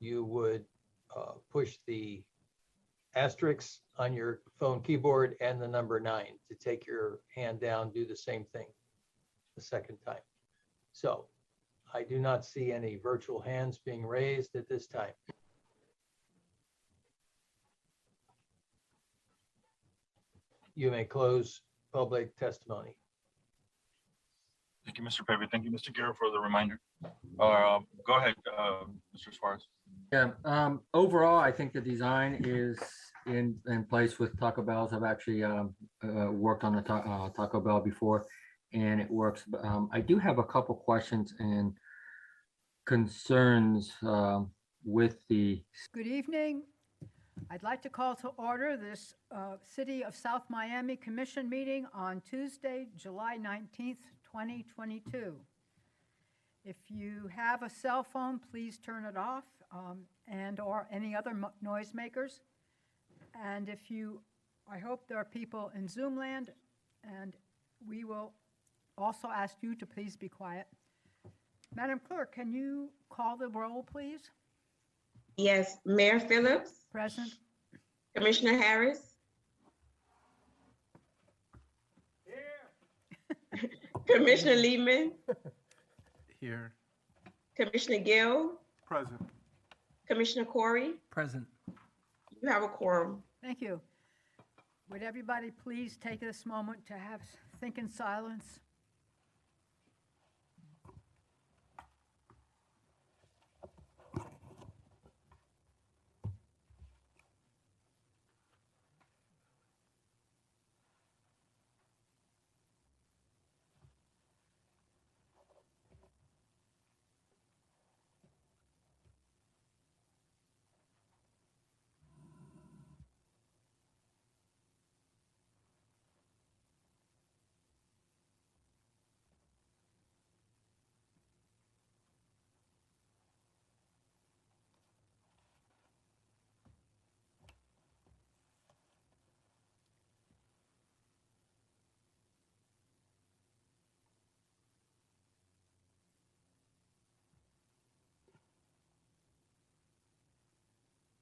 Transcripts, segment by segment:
you would push the asterisk on your phone keyboard and the number 9 to take your hand down, do the same thing the second time. So I do not see any virtual hands being raised at this time. You may close public testimony. Thank you, Mr. Pepe. Thank you, Mr. Guerra, for the reminder. Go ahead, Mr. Suarez. Yeah, overall, I think the design is in place with Taco Bell's. I've actually worked on a Taco Bell before, and it works. I do have a couple questions and concerns with the. Good evening. I'd like to call to order this City of South Miami Commission meeting on Tuesday, July 19th, 2022. If you have a cell phone, please turn it off and or any other noisemakers. And I hope there are people in Zoom land, and we will also ask you to please be quiet. Madam Clerk, can you call the roll, please? Yes, Mayor Phillips. Present. Commissioner Harris. Here. Commissioner Lehman. Here. Commissioner Gill. Present. Commissioner Corey. Present. You have a quorum. Thank you. Would everybody please take this moment to think in silence?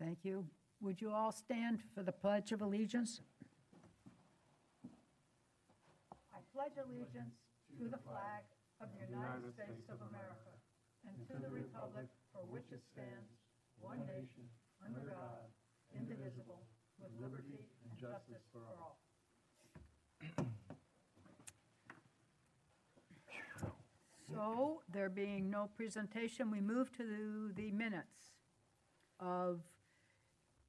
Thank you. Would you all stand for the Pledge of Allegiance? I pledge allegiance to the flag of the United States of America and to the republic for which it stands, one nation, under God, indivisible, with liberty and justice for all. So, there being no presentation, we move to the minutes of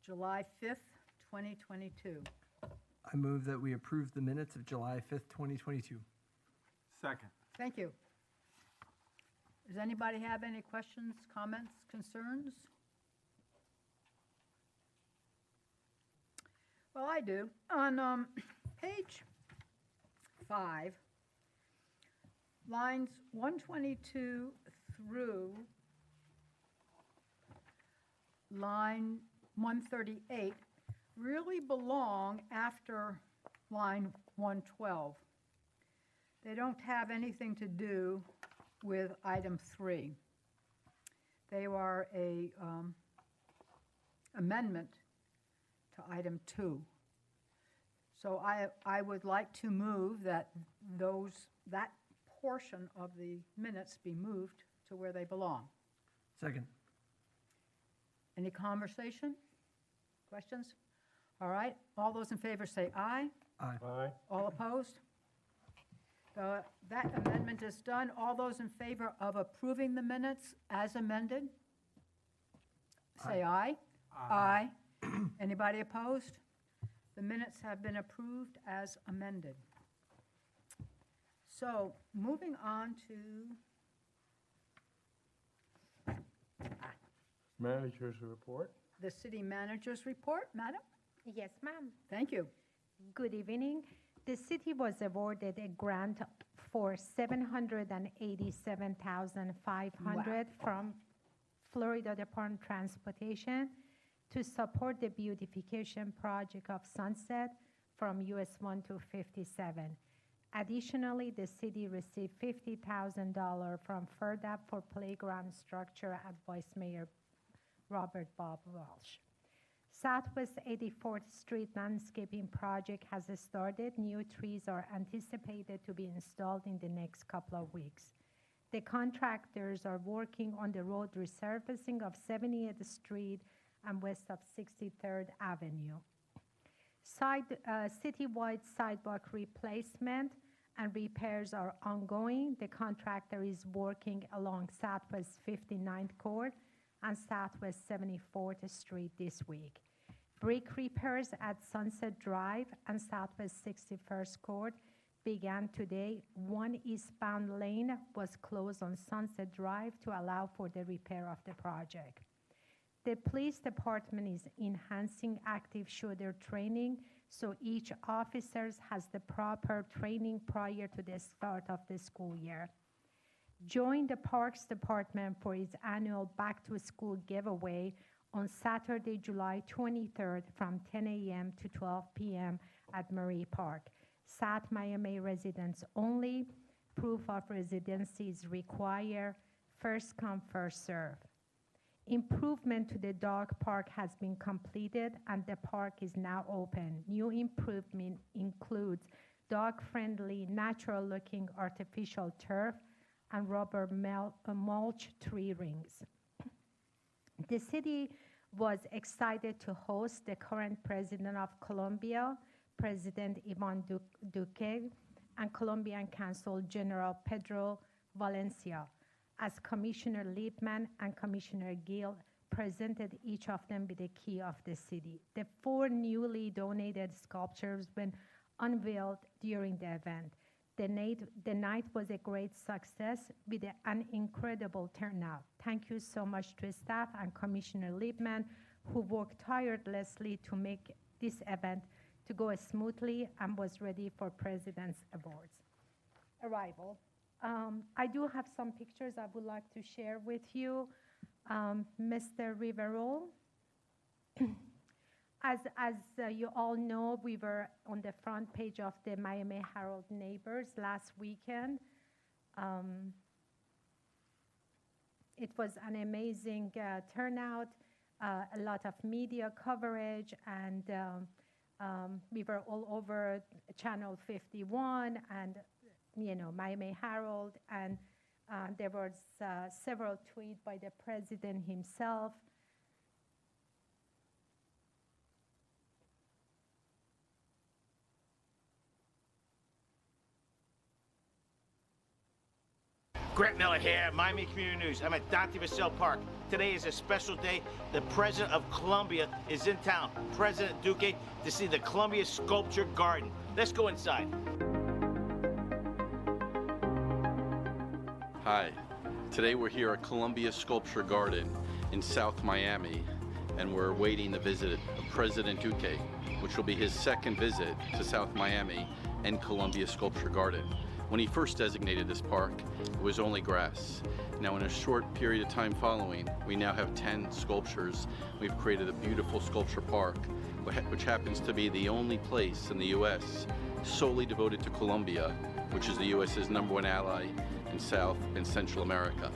July 5th, 2022. I move that we approve the minutes of July 5th, 2022. Second. Thank you. Does anybody have any questions, comments, concerns? Well, I do. On page 5, lines 122 through line 138 really belong after line 112. They don't have anything to do with item 3. They are a amendment to item 2. So I would like to move that that portion of the minutes be moved to where they belong. Second. Any conversation? Questions? All right. All those in favor say aye. Aye. Aye. All opposed? That amendment is done. All those in favor of approving the minutes as amended? Say aye. Aye. Anybody opposed? The minutes have been approved as amended. So, moving on to Manager's report. the city manager's report, madam? Yes, ma'am. Thank you. Good evening. The city was awarded a grant for $787,500 from Florida Department of Transportation to support the beautification project of Sunset from US 1 to 57. Additionally, the city received $50,000 from FERDAP for playground structure at Vice Mayor Robert Bob Walsh. Southwest 84th Street landscaping project has started. New trees are anticipated to be installed in the next couple of weeks. The contractors are working on the road resurfacing of 70th Street and west of 63rd Avenue. Citywide sidewalk replacement and repairs are ongoing. The contractor is working along Southwest 59th Court and Southwest 74th Street this week. Brick repairs at Sunset Drive and Southwest 61st Court began today. One eastbound lane was closed on Sunset Drive to allow for the repair of the project. The police department is enhancing active shooter training, so each officer has the proper training prior to the start of the school year. Join the Parks Department for its annual Back to School giveaway on Saturday, July 23rd from 10 a.m. to 12 p.m. at Murray Park. South Miami residents only. Proof of residency is required. First come, first serve. Improvement to the dog park has been completed and the park is now open. New improvement includes dog-friendly, natural-looking artificial turf and rubber mulch tree rings. The city was excited to host the current president of Colombia, President Ivan Duque, and Colombian Consul General Pedro Valencia, as Commissioner Liebman and Commissioner Gill presented each of them with the key of the city. The 4 newly donated sculptures were unveiled during the event. The night was a great success with an incredible turnout. Thank you so much to staff and Commissioner Liebman, who worked tirelessly to make this event to go smoothly and was ready for President's Awards. Arrival. I do have some pictures I would like to share with you. Mr. Riverol, as you all know, we were on the front page of the Miami Herald Neighbors last weekend. It was an amazing turnout, a lot of media coverage, and we were all over Channel 51 and Miami Herald, and there was several tweets by the president himself. Grant Miller here, Miami Community News. I'm at Dante Vassell Park. Today is a special day. The President of Colombia is in town, President Duque, to see the Columbia Sculpture Garden. Let's go inside. Hi, today we're here at Columbia Sculpture Garden in South Miami, and we're awaiting the visit of President Duque, which will be his second visit to South Miami and Columbia Sculpture Garden. When he first designated this park, it was only grass. Now in a short period of time following, we now have 10 sculptures. We've created a beautiful sculpture park, which happens to be the only place in the U.S. solely devoted to Colombia, which is the U.S.'s #1 ally in South and Central America.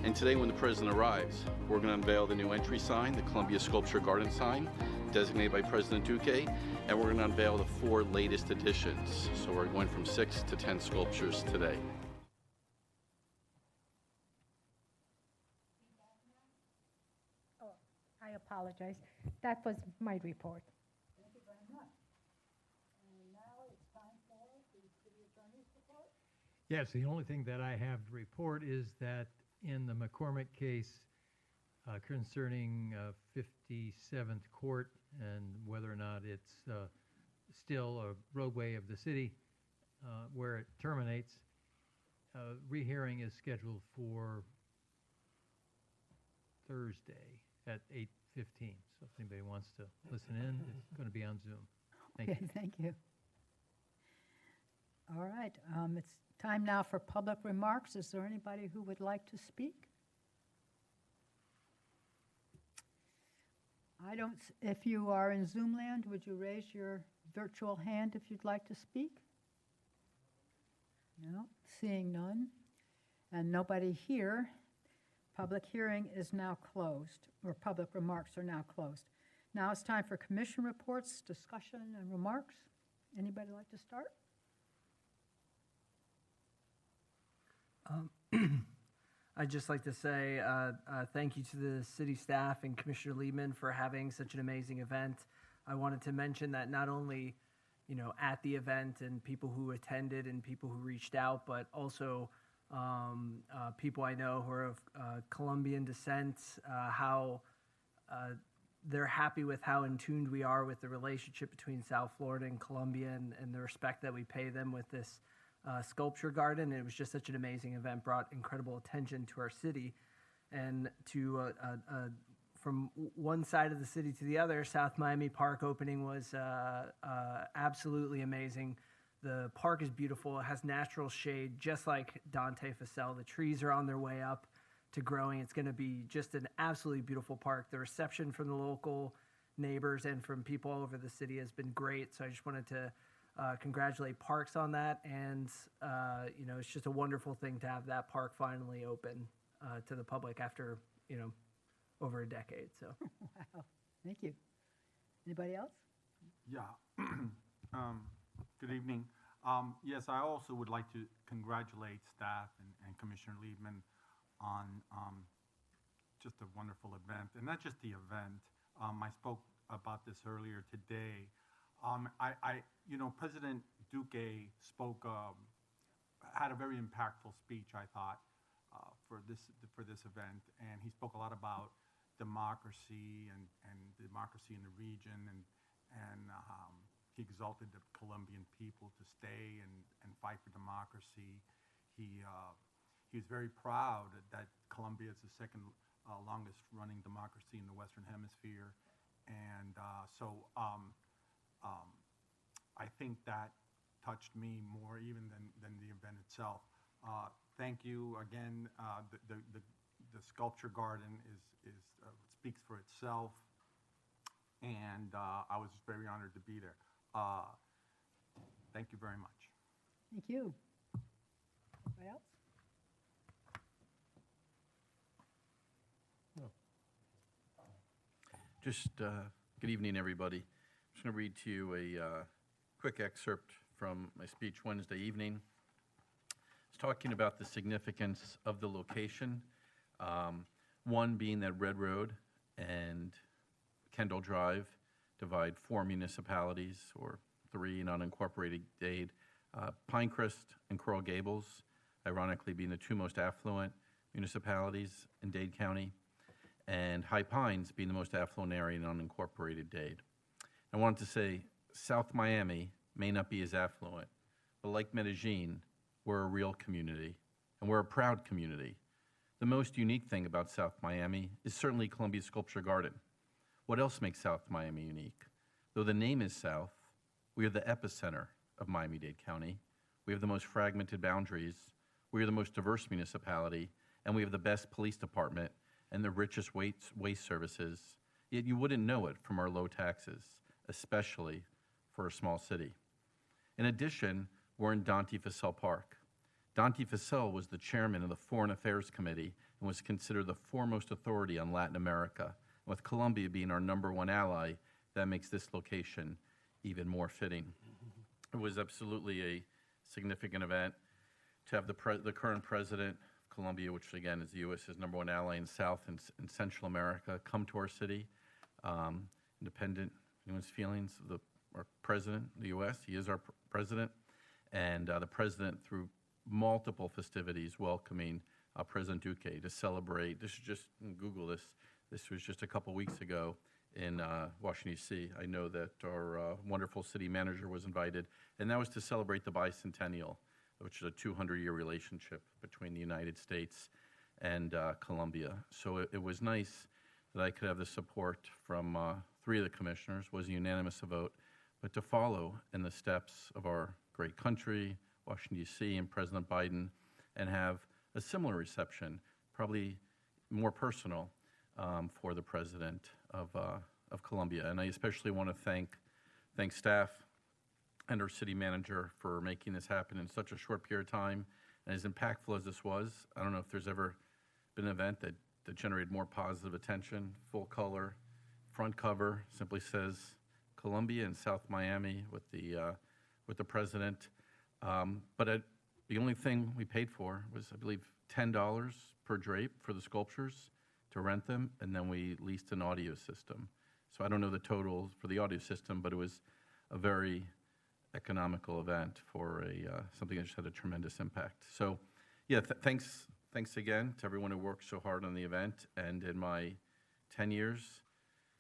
And today when the President arrives, we're going to unveil the new entry sign, the Columbia Sculpture Garden sign, designated by President Duque, and we're going to unveil the 4 latest additions. So we're going from 6 to 10 sculptures today. Oh, I apologize. That was my report. Thank you very much. And now it's time for the city attorney's report. Yes, the only thing that I have to report is that in the McCormick case concerning 57th Court and whether or not it's still a roadway of the city where it terminates, rehearing is scheduled for Thursday at 8:15. So if anybody wants to listen in, it's going to be on Zoom. Thank you. Okay, thank you. All right, it's time now for public remarks. Is there anybody who would like to speak? If you are in Zoom land, would you raise your virtual hand if you'd like to speak? No, seeing none, and nobody here. Public hearing is now closed, or public remarks are now closed. Now it's time for commission reports, discussion, and remarks. Anybody like to start? I'd just like to say thank you to the city staff and Commissioner Liebman for having such an amazing event. I wanted to mention that not only, at the event and people who attended and people who reached out, but also people I know who are of Colombian descent, how they're happy with how in tuned we are with the relationship between South Florida and Colombia and the respect that we pay them with this sculpture garden. It was just such an amazing event, brought incredible attention to our city. And to from one side of the city to the other, South Miami Park opening was absolutely amazing. The park is beautiful. It has natural shade, just like Dante Facel. The trees are on their way up to growing. It's going to be just an absolutely beautiful park. The reception from the local neighbors and from people all over the city has been great. So I just wanted to congratulate Parks on that. And, it's just a wonderful thing to have that park finally open to the public after, over a decade. So. Wow, thank you. Anybody else? Yeah. Good evening. Yes, I also would like to congratulate staff and Commissioner Liebman on just a wonderful event, and not just the event. I spoke about this earlier today. President Duque spoke, had a very impactful speech, I thought, for this event, and he spoke a lot about democracy and democracy in the region, and he exalted the Colombian people to stay and fight for democracy. He was very proud that Colombia is the second longest running democracy in the Western Hemisphere. And I think that touched me more even than the event itself. Thank you again. The sculpture garden speaks for itself. And I was very honored to be there. Thank you very much. Thank you. Anybody else? Just good evening, everybody. I'm just going to read to you a quick excerpt from my speech Wednesday evening. It's talking about the significance of the location. One being that Red Road and Kendall Drive divide 4 municipalities, or 3 in unincorporated Dade. Pinecrest and Coral Gables, ironically being the 2 most affluent municipalities in Dade County, and High Pines being the most affluent area in unincorporated Dade. I wanted to say South Miami may not be as affluent, but like Medellin, we're a real community, and we're a proud community. The most unique thing about South Miami is certainly Columbia Sculpture Garden. What else makes South Miami unique? Though the name is South, we are the epicenter of Miami-Dade County. We have the most fragmented boundaries. We are the most diverse municipality, and we have the best police department and the richest waste services. Yet you wouldn't know it from our low taxes, especially for a small city. In addition, we're in Dante Facel Park. Dante Facel was the chairman of the Foreign Affairs Committee and was considered the foremost authority on Latin America. With Colombia being our #1 ally, that makes this location even more fitting. It was absolutely a significant event to have the current president of Colombia, which again is the U.S.'s #1 ally in South and Central America, come to our city. Independent anyone's feelings of our president, the U.S., he is our president, and the president through multiple festivities welcoming President Duque to celebrate. This is just, Google this. This was just a couple weeks ago in Washington, D.C. I know that our wonderful city manager was invited, and that was to celebrate the bicentennial, which is a 200-year relationship between the United States and Colombia. So it was nice that I could have the support from 3 of the commissioners. It was a unanimous vote, but to follow in the steps of our great country, Washington, D.C., and President Biden, and have a similar reception, probably more personal, for the president of Colombia. And I especially want to thank staff and our city manager for making this happen in such a short period of time. And as impactful as this was, I don't know if there's ever been an event that that generated more positive attention. Full color, front cover simply says Columbia and South Miami with the president. The only thing we paid for was, I believe, $10 per drape for the sculptures to rent them, and then we leased an audio system. So I don't know the total for the audio system, but it was a very economical event for something that just had a tremendous impact. So, yeah, thanks again to everyone who worked so hard on the event. And in my 10 years,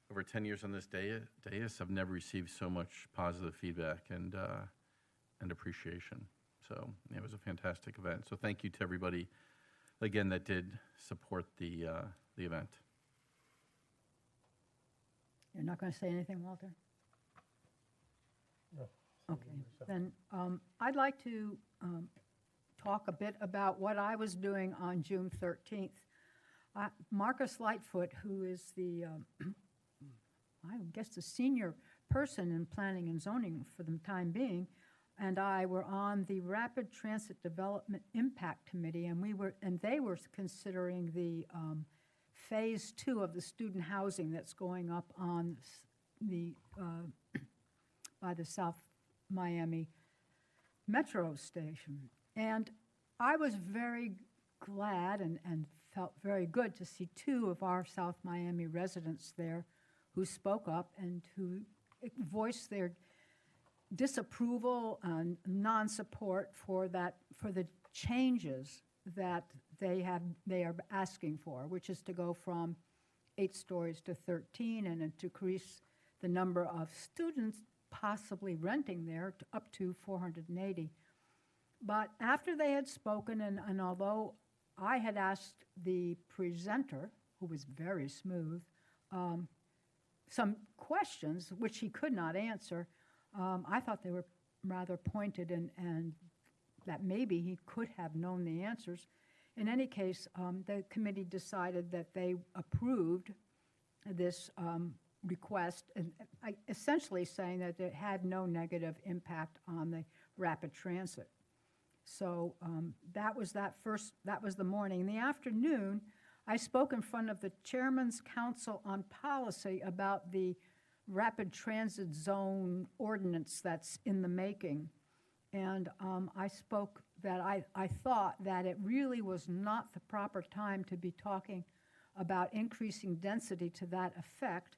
over 10 years on this dais, I've never received so much positive feedback and appreciation. So it was a fantastic event. So thank you to everybody, again, that did support the event. You're not going to say anything, Walter? No. Okay, then I'd like to talk a bit about what I was doing on June 13th. Marcus Lightfoot, who is the, I guess, the senior person in planning and zoning for the time being, and I were on the Rapid Transit Development Impact Committee, and they were considering the phase 2 of the student housing that's going up on the by the South Miami Metro station. And I was very glad and felt very good to see 2 of our South Miami residents there who spoke up and who voiced their disapproval and non-support for the changes that they are asking for, which is to go from 8 stories to 13 and to increase the number of students possibly renting there up to 480. But after they had spoken, and although I had asked the presenter, who was very smooth, some questions which he could not answer, I thought they were rather pointed and that maybe he could have known the answers. In any case, the committee decided that they approved this request, and essentially saying that it had no negative impact on the rapid transit. So that was the morning. In the afternoon, I spoke in front of the Chairman's Council on Policy about the rapid transit zone ordinance that's in the making. And I spoke that I thought that it really was not the proper time to be talking about increasing density to that effect,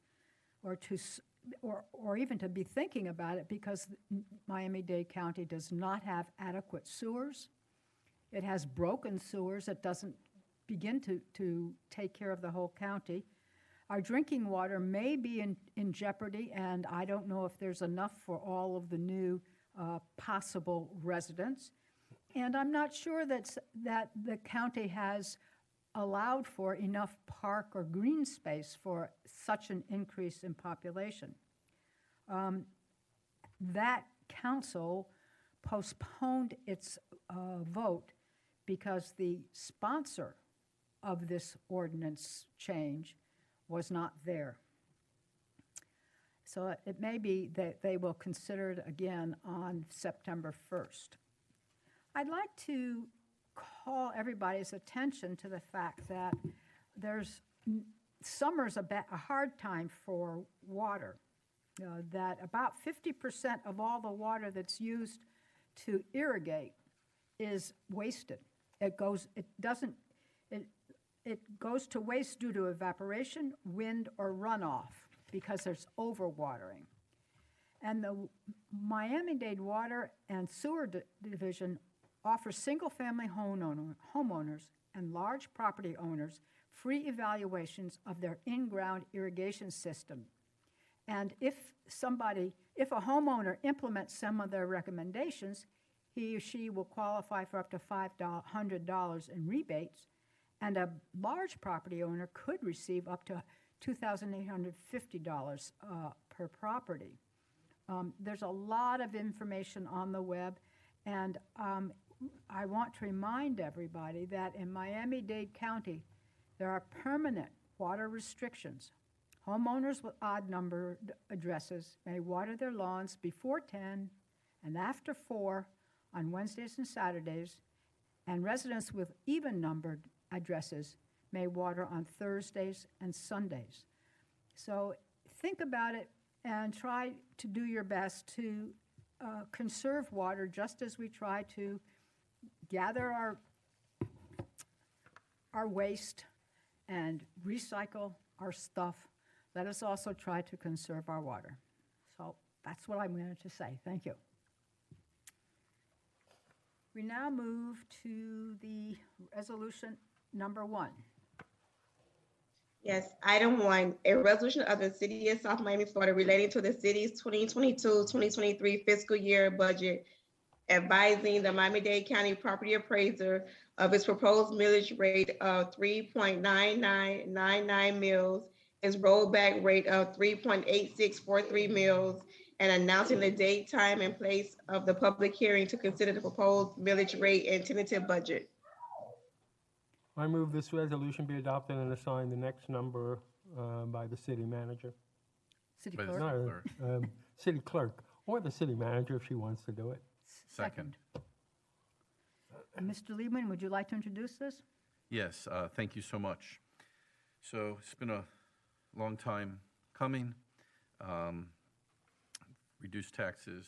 or even to be thinking about it, because Miami-Dade County does not have adequate sewers. It has broken sewers. It doesn't begin to take care of the whole county. Our drinking water may be in jeopardy, and I don't know if there's enough for all of the new possible residents. And I'm not sure that the county has allowed for enough park or green space for such an increase in population. That council postponed its vote because the sponsor of this ordinance change was not there. So it may be that they will consider it again on September 1st. I'd like to call everybody's attention to the fact that summer's a hard time for water. That about 50% of all the water that's used to irrigate is wasted. It goes to waste due to evaporation, wind, or runoff because there's overwatering. And the Miami-Dade Water and Sewer Division offers single-family homeowners and large property owners free evaluations of their in-ground irrigation system. And if a homeowner implements some of their recommendations, he or she will qualify for up to $500 in rebates, and a large property owner could receive up to $2,850 per property. There's a lot of information on the web, and I want to remind everybody that in Miami-Dade County, there are permanent water restrictions. Homeowners with odd numbered addresses may water their lawns before 10 and after 4 on Wednesdays and Saturdays, and residents with even numbered addresses may water on Thursdays and Sundays. So think about it and try to do your best to conserve water, just as we try to gather our waste and recycle our stuff. Let us also try to conserve our water. So that's what I wanted to say. Thank you. We now move to the resolution number 1. Yes, item 1, a resolution of the City of South Miami, Florida relating to the city's 2022-2023 fiscal year budget, advising the Miami-Dade County property appraiser of its proposed millage rate of 3.9999 mills, its rollback rate of 3.8643 mills, and announcing the date, time, and place of the public hearing to consider the proposed millage rate and tentative budget. I move this resolution be adopted and assign the next number by the city manager. City By the clerk? city clerk. City clerk, or the city manager if she wants to do it. Second. And Mr. Liebman, would you like to introduce this? Yes, thank you so much. So it's been a long time coming. Reduced taxes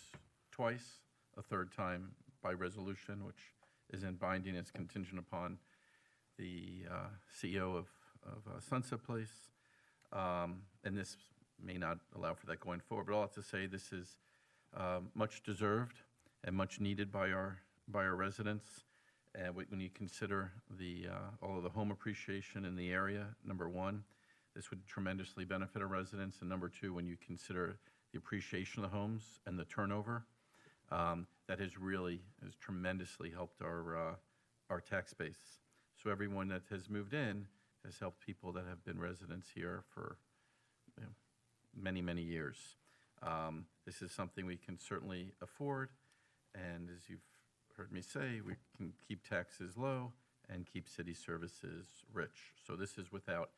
twice, a third time by resolution, which isn't binding, it's contingent upon the CEO of Sunset Place. And this may not allow for that going forward, but I'll have to say this is much deserved and much needed by our residents. And when you consider all of the home appreciation in the area, number one, this would tremendously benefit our residents. And number two, when you consider the appreciation of the homes and the turnover, that has tremendously helped our tax base. So everyone that has moved in has helped people that have been residents here for many, many years. This is something we can certainly afford. And as you've heard me say, we can keep taxes low and keep city services rich. So this is without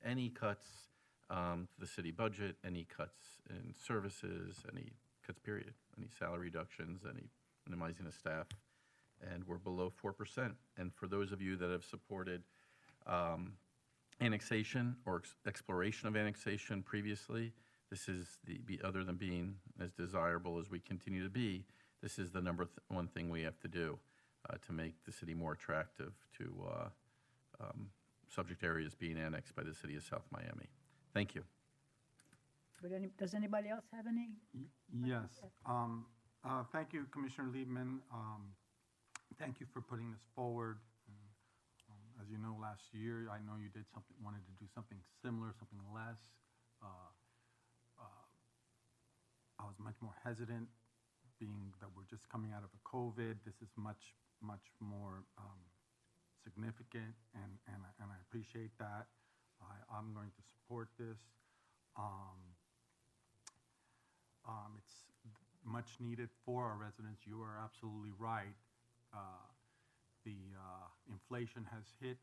any cuts to the city budget, any cuts in services, any cuts period, any salary reductions, any minimizing of staff. And we're below 4%. And for those of you that have supported annexation or exploration of annexation previously, this is other than being as desirable as we continue to be, this is the number one thing we have to do to make the city more attractive to subject areas being annexed by the city of South Miami. Thank you. Does anybody else have any? Yes. Thank you, Commissioner Liebman. Thank you for putting this forward. As you know, last year, I know you wanted to do something similar, something less. I was much more hesitant, being that we're just coming out of a COVID. This is much, much more significant, and I appreciate that. I'm going to support this. It's much needed for our residents. You are absolutely right. The inflation has hit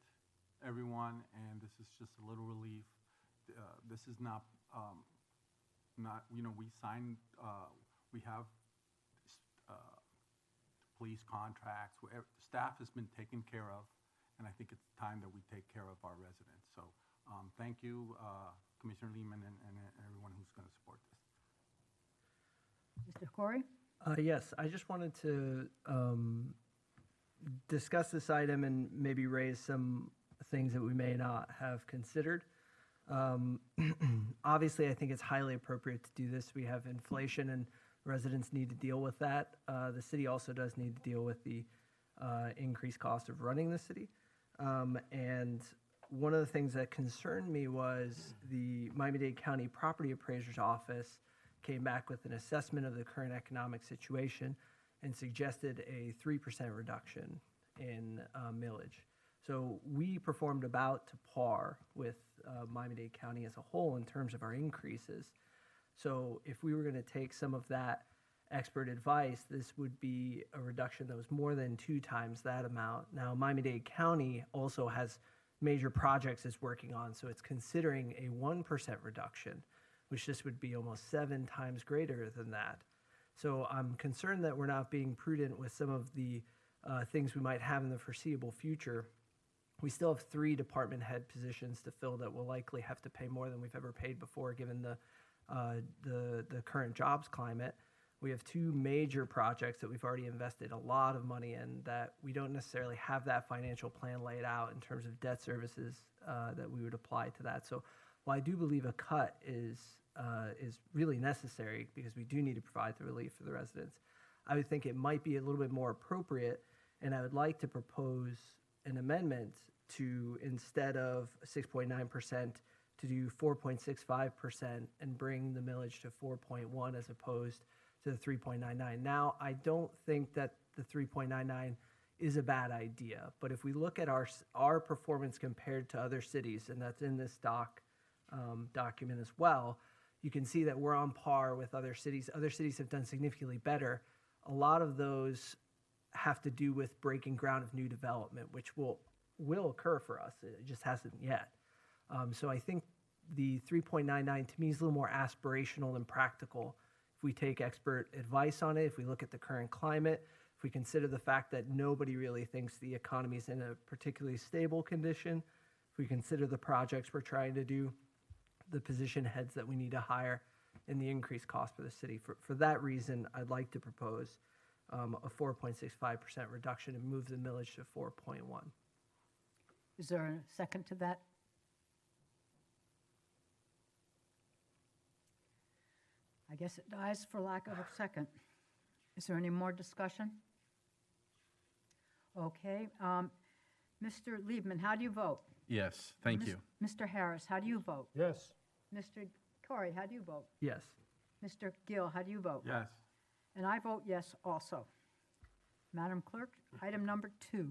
everyone, and this is just a little relief. This is not, we signed, we have police contracts, staff has been taken care of, and I think it's time that we take care of our residents. So thank you, Commissioner Liebman, and everyone who's going to support this. Mr. Corey? Yes, I just wanted to discuss this item and maybe raise some things that we may not have considered. Obviously, I think it's highly appropriate to do this. We have inflation and residents need to deal with that. The city also does need to deal with the increased cost of running the city. And one of the things that concerned me was the Miami-Dade County Property Appraiser's Office came back with an assessment of the current economic situation and suggested a 3% reduction in millage. So we performed about to par with Miami-Dade County as a whole in terms of our increases. So if we were going to take some of that expert advice, this would be a reduction that was more than 2 times that amount. Now, Miami-Dade County also has major projects it's working on, so it's considering a 1% reduction, which this would be almost 7 times greater than that. So I'm concerned that we're not being prudent with some of the things we might have in the foreseeable future. We still have 3 department head positions to fill that will likely have to pay more than we've ever paid before, given the current jobs climate. We have 2 major projects that we've already invested a lot of money in that we don't necessarily have that financial plan laid out in terms of debt services that we would apply to that. So while I do believe a cut is really necessary because we do need to provide the relief for the residents, I would think it might be a little bit more appropriate, and I would like to propose an amendment to, instead of 6.9%, to do 4.65% and bring the millage to 4.1 as opposed to the 3.99. Now, I don't think that the 3.99 is a bad idea, but if we look at our performance compared to other cities, and that's in this document as well, you can see that we're on par with other cities. Other cities have done significantly better. A lot of those have to do with breaking ground of new development, which will occur for us. It just hasn't yet. So I think the 3.99 to me is a little more aspirational than practical. If we take expert advice on it, if we look at the current climate, if we consider the fact that nobody really thinks the economy is in a particularly stable condition, if we consider the projects we're trying to do, the position heads that we need to hire, and the increased cost for the city. For that reason, I'd like to propose a 4.65% reduction and move the millage to 4.1. Is there a second to that? I guess it dies for lack of a second. Is there any more discussion? Okay. Mr. Liebman, how do you vote? Yes, thank you. Mr. Harris, how do you vote? Yes. Mr. Corey, how do you vote? Yes. Mr. Gill, how do you vote? Yes. And I vote yes also. Madam Clerk, item number 2.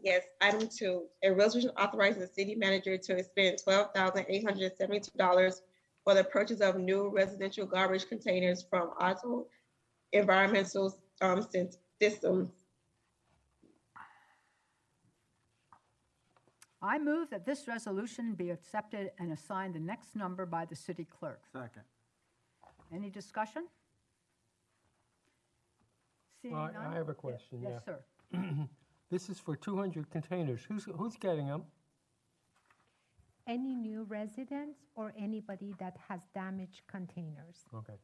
Yes, item 2, a resolution authorizing the city manager to expend $12,872 for the purchase of new residential garbage containers from Otto Environmental Systems. I move that this resolution be accepted and assigned the next number by the city clerk. Second. Any discussion? Seeing Well, none? I have a question, yeah. Yes, sir. This is for 200 containers. Who's getting them? Any new residents or anybody that has damaged containers. Okay.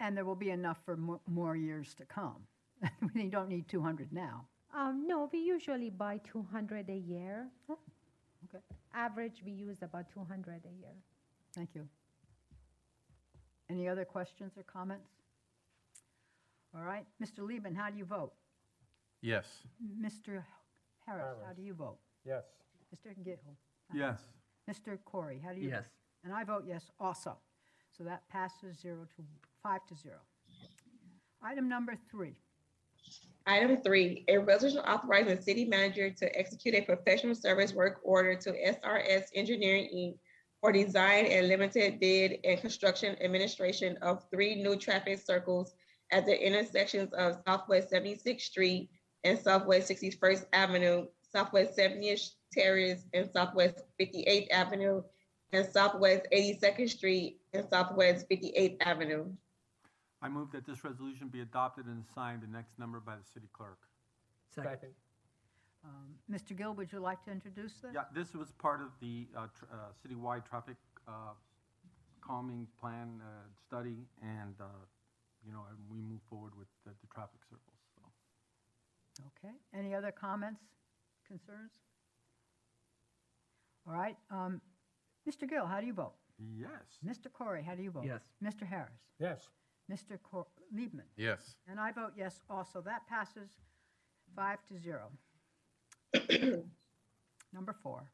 And there will be enough for more years to come. You don't need 200 now. No, we usually buy 200 a year. Oh, okay. Average, we use about 200 a year. Thank you. Any other questions or comments? All right. Mr. Lieben, how do you vote? Yes. Mr. Harris, how do you vote? Yes. Mr. Gill? Yes. Mr. Corey, how do you vote? Yes. And I vote yes also. So that passes 5-0. Item number 3. Item 3, a resolution authorizing the city manager to execute a professional service work order to SRS Engineering, Inc. for design and limited bid and construction administration of 3 new traffic circles at the intersections of Southwest 76th Street and Southwest 61st Avenue, Southwest 70th Terrace and Southwest 58th Avenue, and Southwest 82nd Street and Southwest 58th Avenue. I move that this resolution be adopted and assigned the next number by the city clerk. Second. Mr. Gill, would you like to introduce this? Yeah, this was part of the citywide traffic calming plan study, and and we move forward with the traffic circles. So. Okay. Any other comments, concerns? All right. Mr. Gill, how do you vote? Yes. Mr. Corey, how do you vote? Yes. Mr. Harris? Yes. Mr. Liebman? Yes. And I vote yes also. That passes 5-0. Number 4.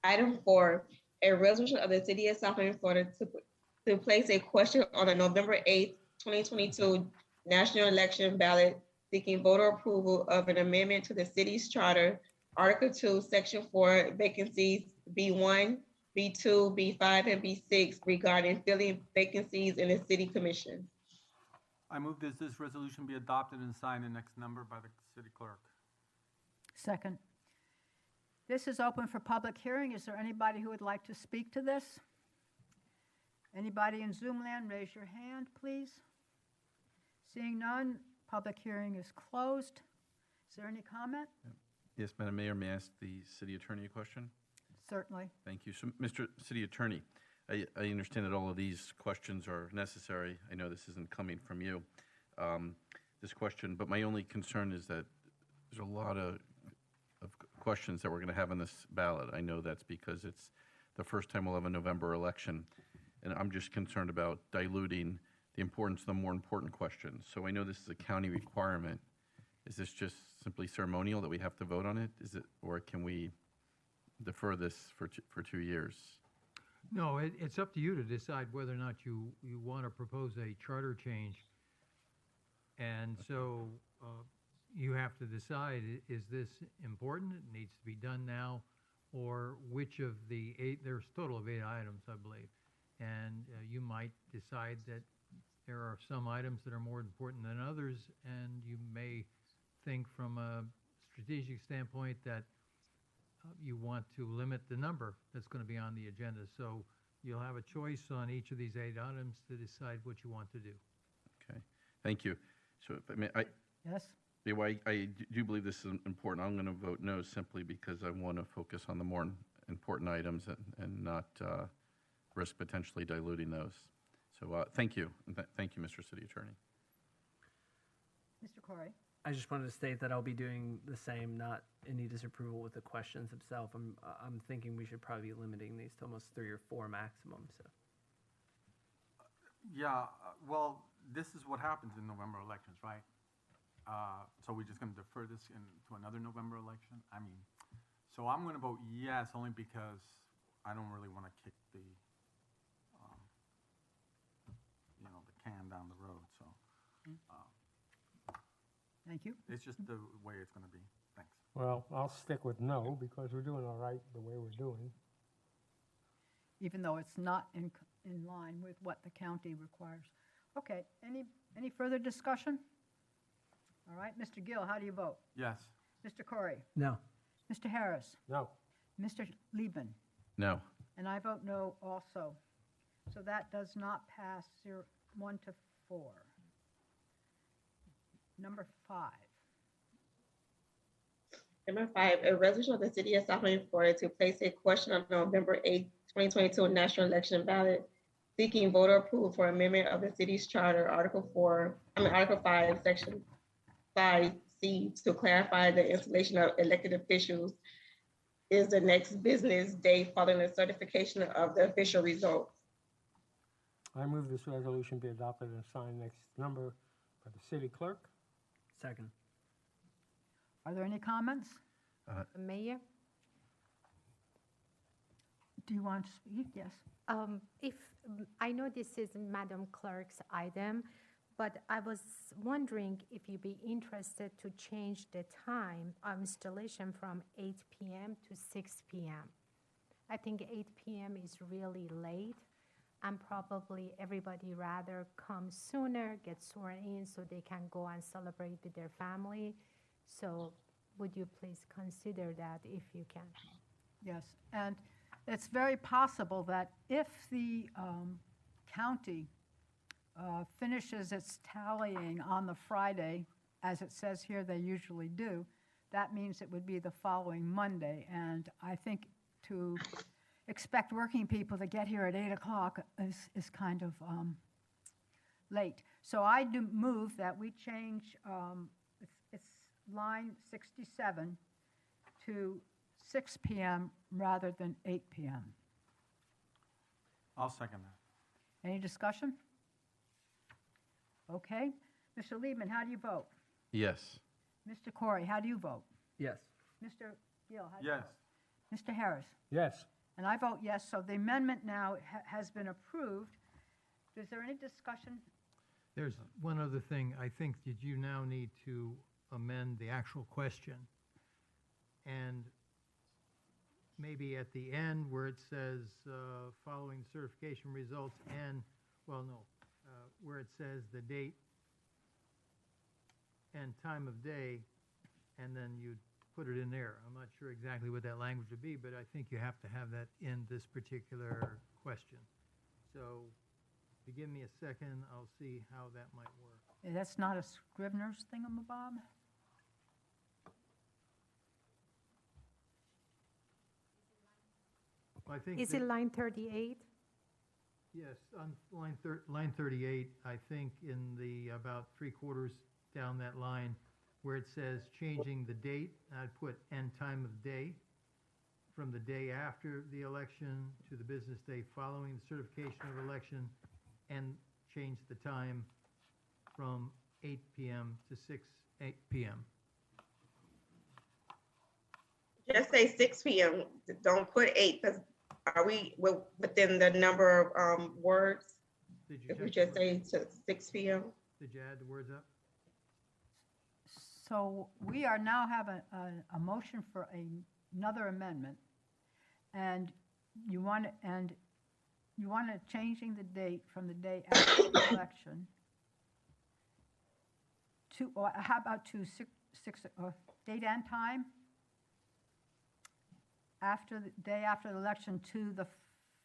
Item 4, a resolution of the city of South Miami, Florida to place a question on the November 8th, 2022 national election ballot seeking voter approval of an amendment to the city's charter, Article 2, Section 4, vacancies B1, B2, B5, and B6 regarding filling vacancies in the city commission. I move that this resolution be adopted and signed the next number by the city clerk. Second. This is open for public hearing. Is there anybody who would like to speak to this? Anybody in Zoom land, raise your hand, please. Seeing none, public hearing is closed. Is there any comment? Yes, Madam Mayor, may I ask the city attorney a question? Certainly. Thank you. So, Mr. City Attorney, I understand that all of these questions are necessary. I know this isn't coming from you, this question, but my only concern is that there's a lot of questions that we're going to have on this ballot. I know that's because it's the first time we'll have a November election, and I'm just concerned about diluting the importance of the more important questions. So I know this is a county requirement. Is this just simply ceremonial that we have to vote on it? Is it, or can we defer this for 2 years? No, it's up to you to decide whether or not you want to propose a charter change. And so you have to decide, is this important? It needs to be done now? Or which of the 8, there's a total of 8 items, I believe. And you might decide that there are some items that are more important than others, and you may think from a strategic standpoint that you want to limit the number that's going to be on the agenda. So you'll have a choice on each of these 8 items to decide what you want to do. Okay, thank you. So if I may, Yes? I do believe this is important. I'm going to vote no simply because I want to focus on the more important items and not risk potentially diluting those. So thank you. And thank you, Mr. City Attorney. Mr. Corey? I just wanted to state that I'll be doing the same, not any disapproval with the questions themselves. I'm thinking we should probably be limiting these to almost 3 or 4 maximum, so. Yeah, well, this is what happens in November elections, right? So we're just going to defer this to another November election? I mean, so I'm going to vote yes, only because I don't really want to kick the, the can down the road, so. Thank you. It's just the way it's going to be. Thanks. Well, I'll stick with no, because we're doing all right the way we're doing. Even though it's not in line with what the county requires. Okay, any further discussion? All right, Mr. Gill, how do you vote? Yes. Mr. Corey? No. Mr. Harris? No. Mr. Liebman? No. And I vote no also. So that does not pass 1 to 4. Number 5. Number 5, a resolution of the City of South Miami, Florida to place a question on November 8, 2022 national election ballot seeking voter approval for amendment of the city's charter, Article 5, Section 5C, to clarify the installation of elected officials is the next business day following the certification of the official results. I move this resolution be adopted and signed next number by the city clerk. Second. Are there any comments? Mayor, Do you want to speak? Yes. if I know this is Madam Clerk's item, but I was wondering if you'd be interested to change the time of installation from 8 p.m. to 6 p.m. I think 8 p.m. is really late, and probably everybody rather come sooner, get sworn in so they can go and celebrate with their family. So would you please consider that if you can? Yes, and it's very possible that if the county finishes its tallying on the Friday, as it says here they usually do, that means it would be the following Monday. And I think to expect working people to get here at 8 o'clock is kind of late. So I do move that we change, it's line 67 to 6 p.m. rather than 8 p.m. I'll second that. Any discussion? Okay. Mr. Liebman, how do you vote? Yes. Mr. Corey, how do you vote? Yes. Mr. Gill, how do you Yes. vote? Mr. Harris? Yes. And I vote yes, so the amendment now has been approved. Is there any discussion? There's one other thing. I think that you now need to amend the actual question. And maybe at the end where it says, following certification results and, well, no, where it says the date and time of day, and then you put it in there. I'm not sure exactly what that language would be, but I think you have to have that in this particular question. So if you give me a second, I'll see how that might work. That's not a Scrivener's thingamabob? I think, Is it line 38? yes, on line 38, I think in the about 3/4 down that line, where it says changing the date, I'd put end time of day, from the day after the election to the business day following the certification of election, and change the time from 8 p.m. to 8 p.m. Just say 6 p.m. Don't put 8, because are we within the number of words? Did you If we check just the say to 6 p.m.? Did you add the words up? So we are now have a motion for another amendment. And you want it changing the date from the day after the election to, or how about to six, date and time? After the day after the election to the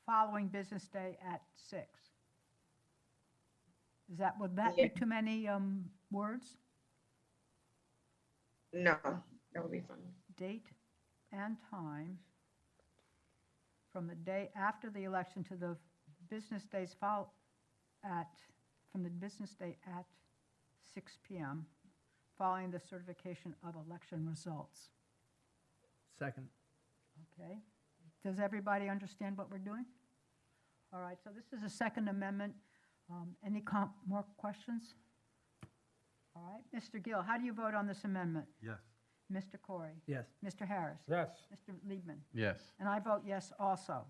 following business day at 6. Would that Yeah. be too many words? No, that would be fine. Date and time from the day after the election to the business days from the business day at 6 p.m. following the certification of election results. Second. Okay. Does everybody understand what we're doing? All right, so this is a second amendment. Any more questions? All right, Mr. Gill, how do you vote on this amendment? Yes. Mr. Corey? Yes. Mr. Harris? Yes. Mr. Liebman? Yes. And I vote yes also.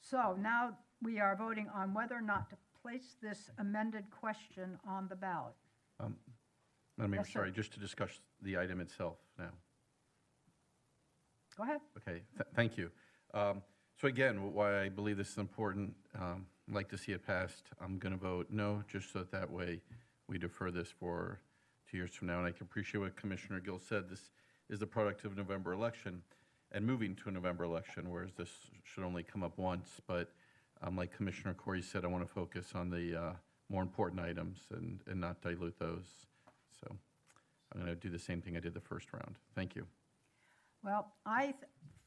So now we are voting on whether or not to place this amended question on the ballot. Madam Mayor, Yes, sir. sorry, just to discuss the item itself now. Go ahead. Okay, thank you. So again, why I believe this is important, I'd like to see it passed. I'm going to vote no, just so that way we defer this for 2 years from now. And I can appreciate what Commissioner Gill said. This is the product of a November election and moving to a November election, whereas this should only come up once. But like Commissioner Corey said, I want to focus on the more important items and not dilute those. So I'm going to do the same thing I did the first round. Thank you. Well,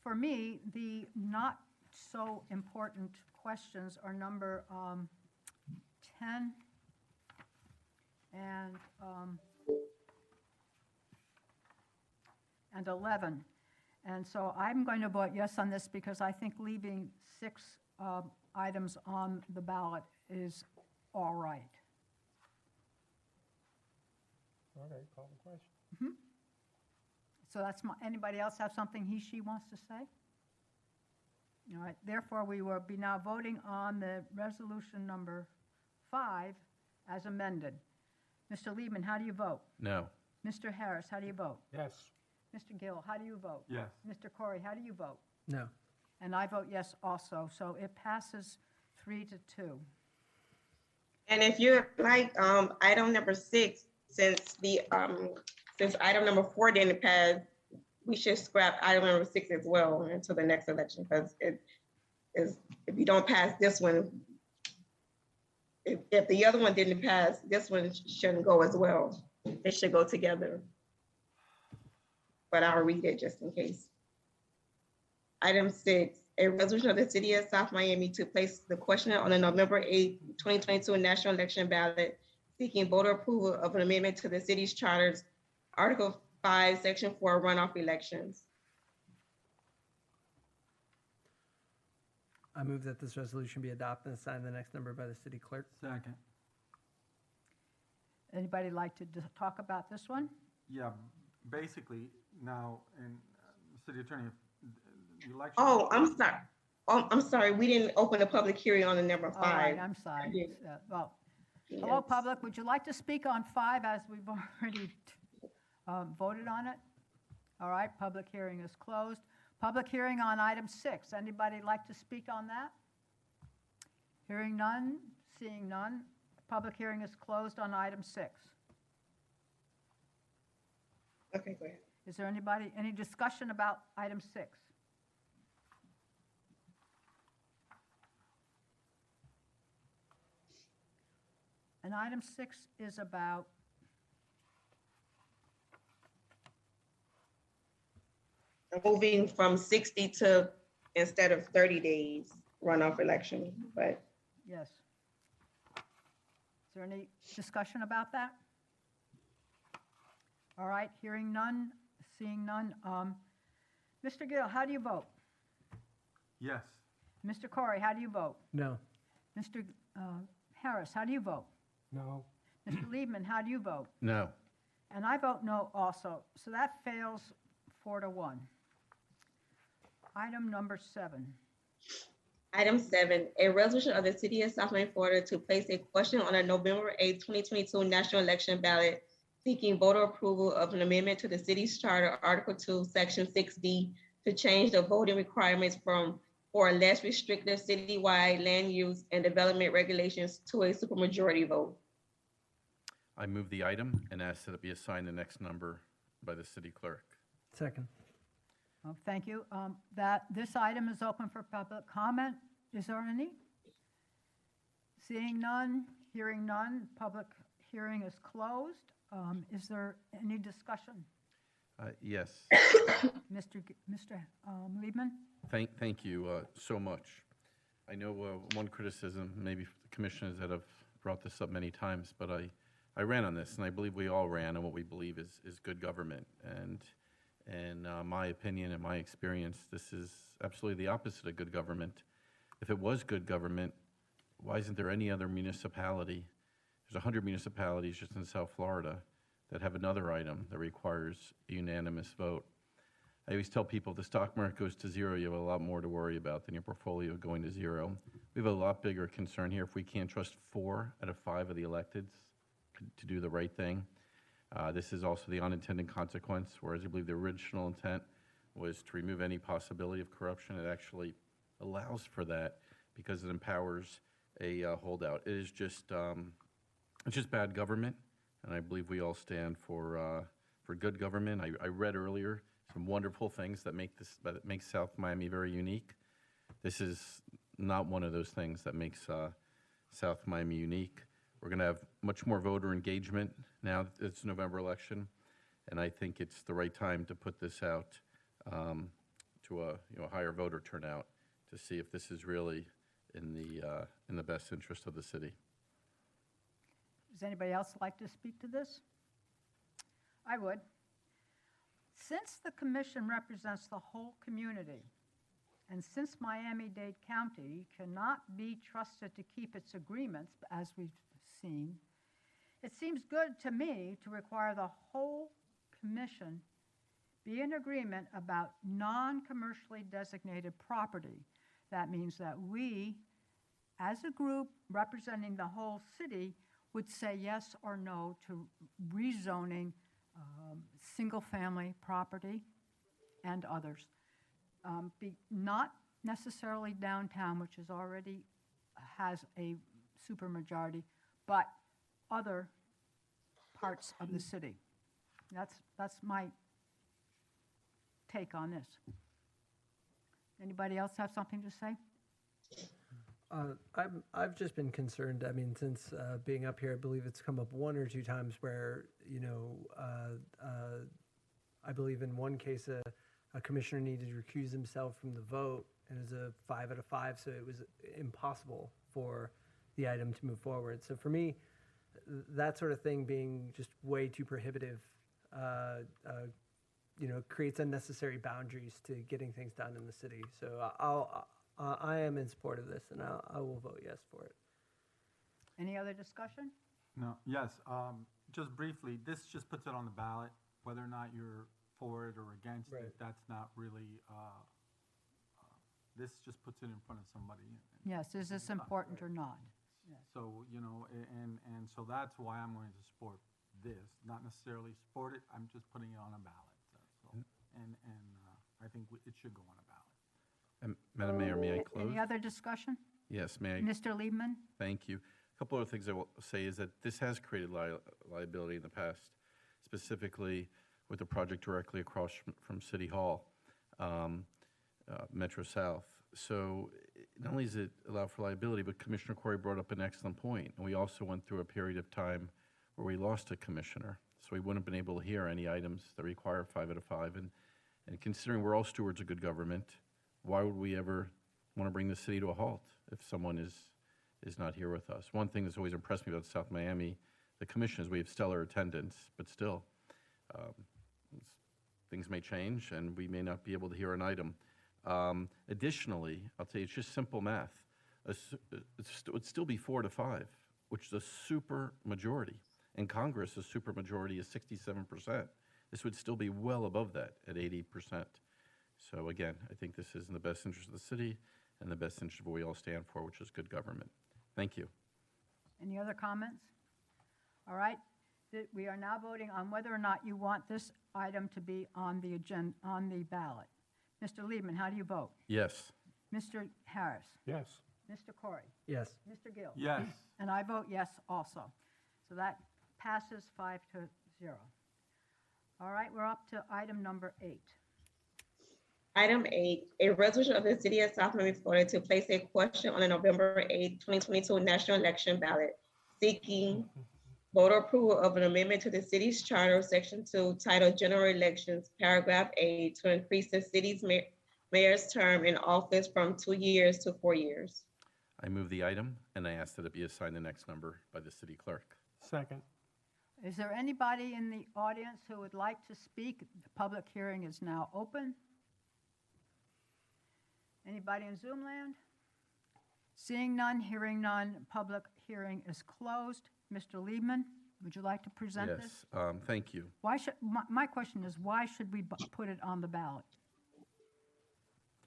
for me, the not so important questions are number 10 and 11. And so I'm going to vote yes on this because I think leaving 6 items on the ballot is all right. Okay, call the question. So anybody else have something she wants to say? All right, therefore, we will be now voting on the resolution number 5 as amended. Mr. Liebman, how do you vote? No. Mr. Harris, how do you vote? Yes. Mr. Gill, how do you vote? Yes. Mr. Corey, how do you vote? No. And I vote yes also, so it passes 3-2. And if you're like item number 6, since item number 4 didn't pass, we should scrap item number 6 as well until the next election, because it is, if you don't pass this one, if the other one didn't pass, this one shouldn't go as well. It should go together. But I'll read it just in case. Item 6, a resolution of the City of South Miami to place the question on the November 8, 2022 national election ballot, seeking voter approval of an amendment to the city's charters, Article 5, Section 4, runoff elections. I move that this resolution be adopted and signed the next number by the city clerk. Second. Anybody like to talk about this one? Yeah, basically, now, in city attorney, the election. Oh, I'm sorry. Oh, I'm sorry. We didn't open a public hearing on the number 5. All right, I'm sorry. Well, hello, Yes. public. Would you like to speak on 5 as we've already voted on it? All right, public hearing is closed. Public hearing on item 6. Anybody like to speak on that? Hearing none, seeing none. Public hearing is closed on item 6. Okay, go ahead. Is there any discussion about item 6? And item 6 is about Moving from 60 to instead of 30 days runoff election, but Yes. Is there any discussion about that? All right, hearing none, seeing none. Mr. Gill, how do you vote? Yes. Mr. Corey, how do you vote? No. Mr. Harris, how do you vote? No. Mr. Liebman, how do you vote? No. And I vote no also, so that fails 4-1. Item number 7. Item 7, a resolution of the City of South Miami, Florida to place a question on a November 8, 2022 national election ballot seeking voter approval of an amendment to the city's charter, Article 2, Section 6D, to change the voting requirements for less restrictive citywide land use and development regulations to a supermajority vote. I move the item and ask that it be assigned the next number by the city clerk. Second. Oh, thank you. This item is open for public comment. Is there any? Seeing none, hearing none, public hearing is closed. Is there any discussion? Yes. Mr. Liebman? Thank you so much. I know one criticism, maybe the commissioners that have brought this up many times, but I ran on this, and I believe we all ran on what we believe is good government. And in my opinion and my experience, this is absolutely the opposite of good government. If it was good government, why isn't there any other municipality? There's 100 municipalities just in South Florida that have another item that requires a unanimous vote. I always tell people if the stock market goes to zero, you have a lot more to worry about than your portfolio going to zero. We have a lot bigger concern here if we can't trust 4 out of 5 of the electeds to do the right thing. This is also the unintended consequence, whereas I believe the original intent was to remove any possibility of corruption. It actually allows for that because it empowers a holdout. It is just, it's just bad government, and I believe we all stand for good government. I read earlier some wonderful things that make South Miami very unique. This is not one of those things that makes South Miami unique. We're going to have much more voter engagement now that it's November election, and I think it's the right time to put this out to a higher voter turnout to see if this is really in the best interest of the city. Does anybody else like to speak to this? I would. Since the commission represents the whole community, and since Miami-Dade County cannot be trusted to keep its agreements, as we've seen, it seems good to me to require the whole commission be in agreement about non-commercially designated property. That means that we, as a group representing the whole city, would say yes or no to rezoning single-family property and others. Not necessarily downtown, which is already has a supermajority, but other parts of the city. That's my take on this. Anybody else have something to say? I've just been concerned. I mean, since being up here, I believe it's come up 1 or 2 times where, I believe in one case a commissioner needed to recuse himself from the vote, and it was a 5 out of 5, so it was impossible for the item to move forward. So for me, that sort of thing being just way too prohibitive, creates unnecessary boundaries to getting things done in the city. So I am in support of this, and I will vote yes for it. Any other discussion? No, yes, just briefly, this just puts it on the ballot, whether or not you're for it or against Right. it, that's not really, this just puts it in front of somebody. Yes, is this important or not? Yes. So, and so that's why I'm going to support this, not necessarily support it, I'm just putting it on a ballot. So, and I think it should go on a ballot. Madam Mayor, may I close? Any other discussion? Yes, may I? Mr. Liebman? Thank you. A couple other things I will say is that this has created liability in the past, specifically with the project directly across from City Hall, Metro South. So not only does it allow for liability, but Commissioner Corey brought up an excellent point. And we also went through a period of time where we lost a commissioner. So we wouldn't have been able to hear any items that require 5 out of 5. And considering we're all stewards of good government, why would we ever want to bring the city to a halt if someone is not here with us? One thing that's always impressed me about South Miami, the commission, is we have stellar attendance, but still, things may change and we may not be able to hear an item. Additionally, I'll tell you, it's just simple math. It would still be 4 to 5, which is a super majority. In Congress, a super majority is 67%. This would still be well above that at 80%. So again, I think this is in the best interest of the city and the best interest of what we all stand for, which is good government. Thank you. Any other comments? All right, we are now voting on whether or not you want this item to be on the agenda, on the ballot. Mr. Liebman, how do you vote? Yes. Mr. Harris? Yes. Mr. Corey? Yes. Mr. Gill? Yes. And I vote yes also. So that passes 5-0. All right, we're up to item number 8. Item 8, a resolution of the City of South Miami, Florida to place a question on the November 8, 2022 national election ballot seeking voter approval of an amendment to the city's charter, section 2, titled General Elections, paragraph A, to increase the city's mayor's term in office from 2 years to 4 years. I move the item, and I ask that it be assigned the next number by the city clerk. Second. Is there anybody in the audience who would like to speak? The public hearing is now open. Anybody in Zoom land? Seeing none, hearing none, public hearing is closed. Mr. Liebman, would you like to present this? Yes, thank you. Why should, my question is, why should we put it on the ballot?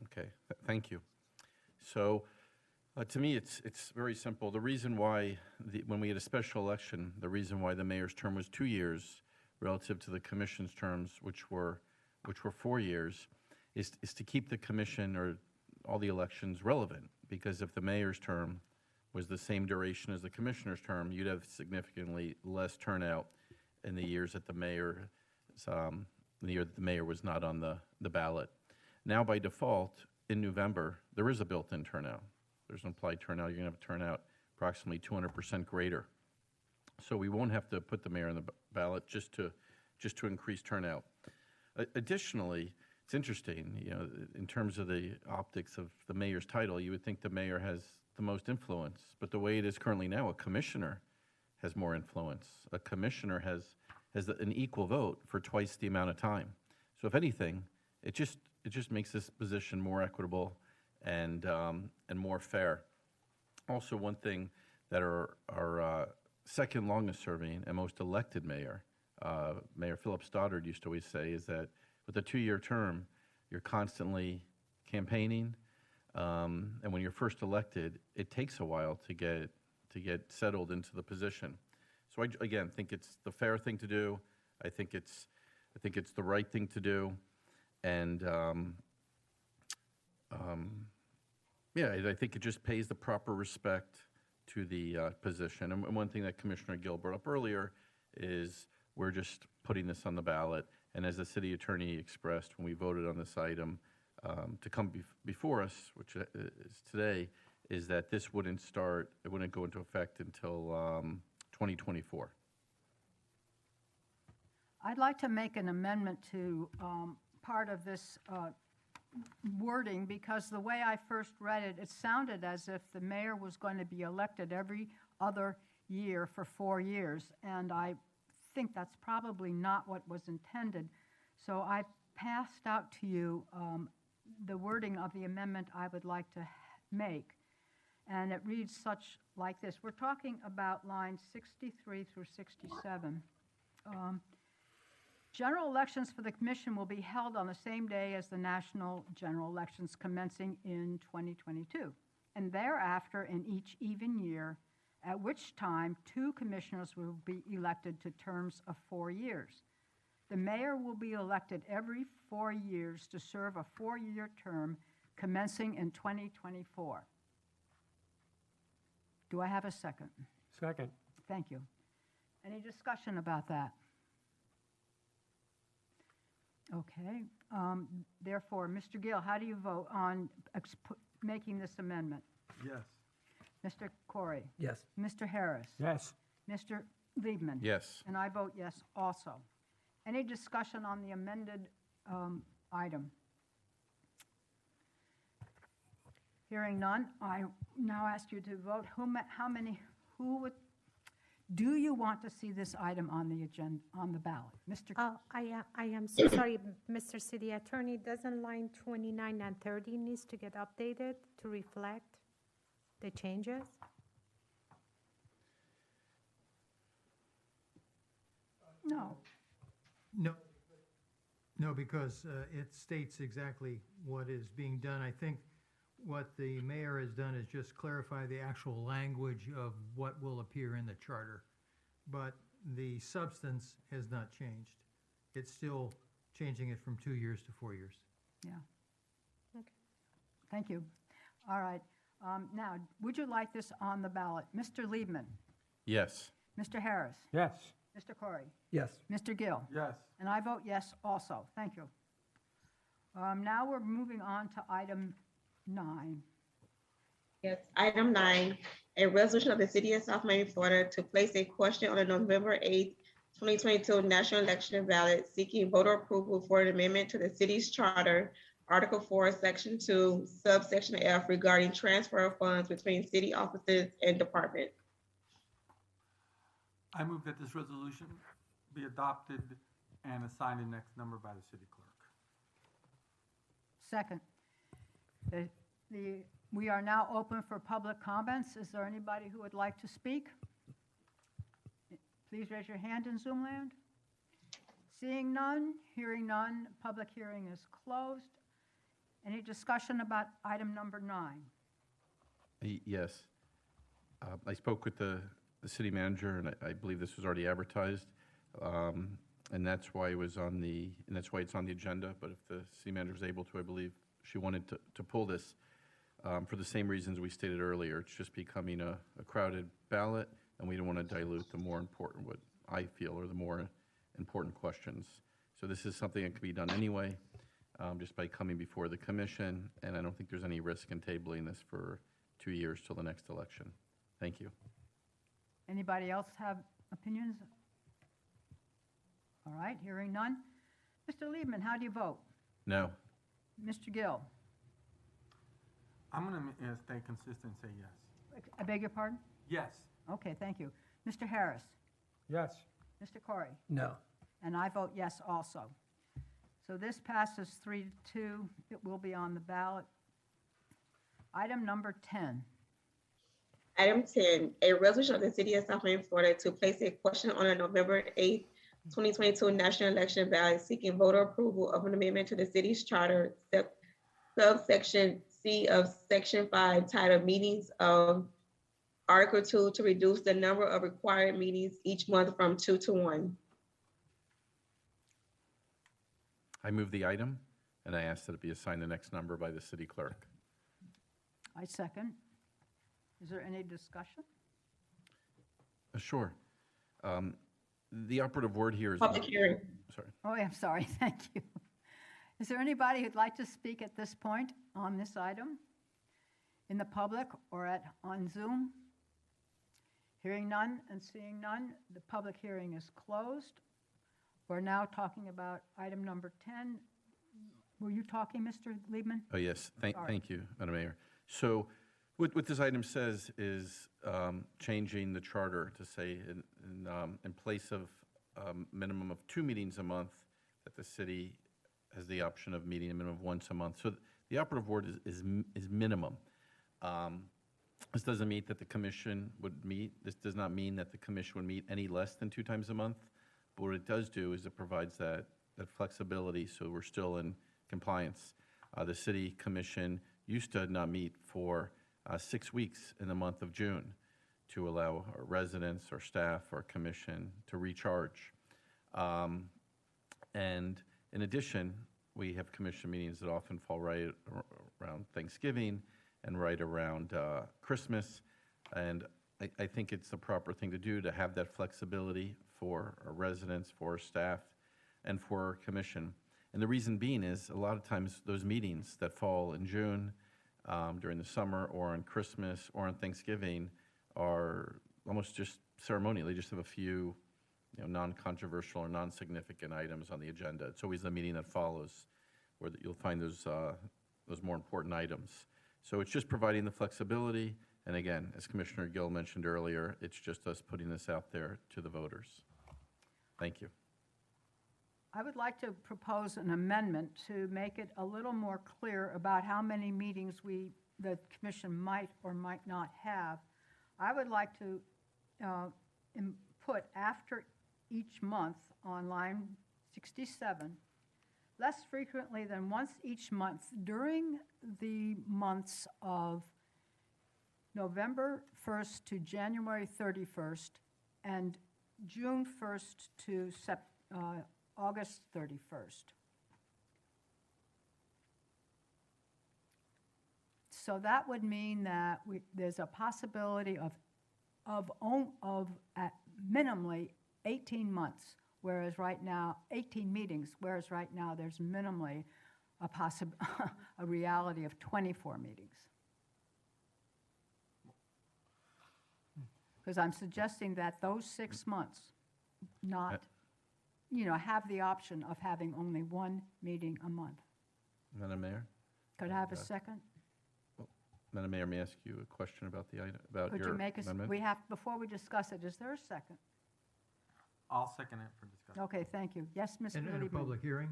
Okay, thank you. So, to me, it's very simple. The reason why, when we had a special election, the reason why the mayor's term was 2 years relative to the commission's terms, which were 4 years, is to keep the commission or all the elections relevant. Because if the mayor's term was the same duration as the commissioner's term, you'd have significantly less turnout in the years that the mayor was not on the ballot. Now, by default, in November, there is a built-in turnout. There's an implied turnout. You're going to have a turnout approximately 200% greater. So we won't have to put the mayor on the ballot just to increase turnout. Additionally, it's interesting, you know, in terms of the optics of the mayor's title, you would think the mayor has the most influence. But the way it is currently now, a commissioner has more influence. A commissioner has an equal vote for twice the amount of time. So if anything, it just makes this position more equitable and more fair. Also, one thing that our second longest serving and most elected mayor, Mayor Philip Stoddard, used to always say is that with a 2-year term, you're constantly campaigning, and when you're first elected, it takes a while to get settled into the position. So I again think it's the fair thing to do. I think it's the right thing to do, and yeah, I think it just pays the proper respect to the position. And one thing that Commissioner Gill brought up earlier is we're just putting this on the ballot. And as the city attorney expressed when we voted on this item to come before us, which is today, is that this wouldn't go into effect until 2024. I'd like to make an amendment to part of this wording, because the way I first read it, it sounded as if the mayor was going to be elected every other year for 4 years, and I think that's probably not what was intended. So I passed out to you the wording of the amendment I would like to make, and it reads such like this. We're talking about lines 63 through 67. General elections for the commission will be held on the same day as the national general elections commencing in 2022, and thereafter in each even year, at which time 2 commissioners will be elected to terms of 4 years. The mayor will be elected every 4 years to serve a 4-year term commencing in 2024. Do I have a second? Second. Thank you. Any discussion about that? Okay. Therefore, Mr. Gill, how do you vote on making this amendment? Yes. Mr. Corey? Yes. Mr. Harris? Yes. Mr. Liebman? Yes. And I vote yes also. Any discussion on the amended item? Hearing none, I now ask you to vote. Do you want to see this item on the agenda, on the ballot? Mr. I am so sorry, Mr. City Attorney, doesn't line 29 and 30 needs to get updated to reflect the changes? No. No, because it states exactly what is being done. I think what the mayor has done is just clarify the actual language of what will appear in the charter. But the substance has not changed. It's still changing it from 2 years to 4 years. Yeah. Okay. Thank you. All right. Now, would you like this on the ballot? Mr. Liebman, Yes. Mr. Harris, Yes. Mr. Corey, Yes. Mr. Gill, Yes. and I vote yes also. Thank you. Now we're moving on to item 9. Yes, item 9, a resolution of the city of South Miami, Florida to place a question on the November 8th, 2022 national election ballot seeking voter approval for an amendment to the city's charter, Article 4, Section 2, subsection F regarding transfer of funds between city offices and departments. I move that this resolution be adopted and assigned the next number by the city clerk. Second. We are now open for public comments. Is there anybody who would like to speak? Please raise your hand in Zoom land. Seeing none, hearing none, public hearing is closed. Any discussion about item number 9? Yes. I spoke with the city manager, and I believe this was already advertised. And that's why it was on the, and that's why it's on the agenda. But if the city manager was able to, I believe she wanted to pull this for the same reasons we stated earlier. It's just becoming a crowded ballot, and we don't want to dilute the more important, what I feel are the more important questions. So this is something that can be done anyway, just by coming before the commission, and I don't think there's any risk in tabling this for 2 years till the next election. Thank you. Anybody else have opinions? All right, hearing none. Mr. Liebman, how do you vote? No. Mr. Gill? I'm going to stay consistent and say yes. I beg your pardon? Yes. Okay, thank you. Mr. Harris? Yes. Mr. Corey? No. And I vote yes also. So this passes 3-2. It will be on the ballot. Item number 10. Item 10, a resolution of the city of South Miami, Florida to place a question on a November 8th, 2022 national election ballot seeking voter approval of an amendment to the city's charter, subsection C of section 5, titled Meetings of Article 2, to reduce the number of required meetings each month from 2 to 1. I move the item, and I ask that it be assigned the next number by the city clerk. I second. Is there any discussion? Sure. The operative word here is... Public hearing. Sorry. Oh, I'm sorry, thank you. Is there anybody who'd like to speak at this point on this item? In the public or on Zoom? Hearing none and seeing none, the public hearing is closed. We're now talking about item number 10. Were you talking, Mr. Liebman? Oh, yes. Sorry. Thank you, Madam Mayor. So what this item says is changing the charter to say in place of a minimum of 2 meetings a month, that the city has the option of meeting a minimum of once a month. So the operative word is minimum. This doesn't mean that the commission would meet. This does not mean that the commission would meet any less than 2 times a month. But what it does do is it provides that flexibility, so we're still in compliance. The city commission used to not meet for 6 weeks in the month of June to allow our residents, our staff, our commission to recharge. And in addition, we have commission meetings that often fall right around Thanksgiving and right around Christmas. And I think it's the proper thing to do to have that flexibility for our residents, for our staff, and for our commission. And the reason being is a lot of times those meetings that fall in June, during the summer, or on Christmas, or on Thanksgiving are almost just ceremonial. They just have a few non-controversial or non-significant items on the agenda. It's always the meeting that follows where you'll find those more important items. So it's just providing the flexibility. And again, as Commissioner Gill mentioned earlier, it's just us putting this out there to the voters. Thank you. I would like to propose an amendment to make it a little more clear about how many meetings the commission might or might not have. I would like to put after each month on line 67, less frequently than once each month during the months of November 1st to January 31st and June 1st to August 31st. So that would mean that there's a possibility of at minimally 18 months, whereas right now, 18 meetings, whereas right now there's minimally a reality of 24 meetings. Because I'm suggesting that those 6 months not, have the option of having only one meeting a month. Madam Mayor? Could I have a second? Madam Mayor, may I ask you a question about the item, about Could your you make amendment? before we discuss it, is there a second? I'll second it for discussion. Okay, thank you. Yes, Mr. And a Liebman. public hearing?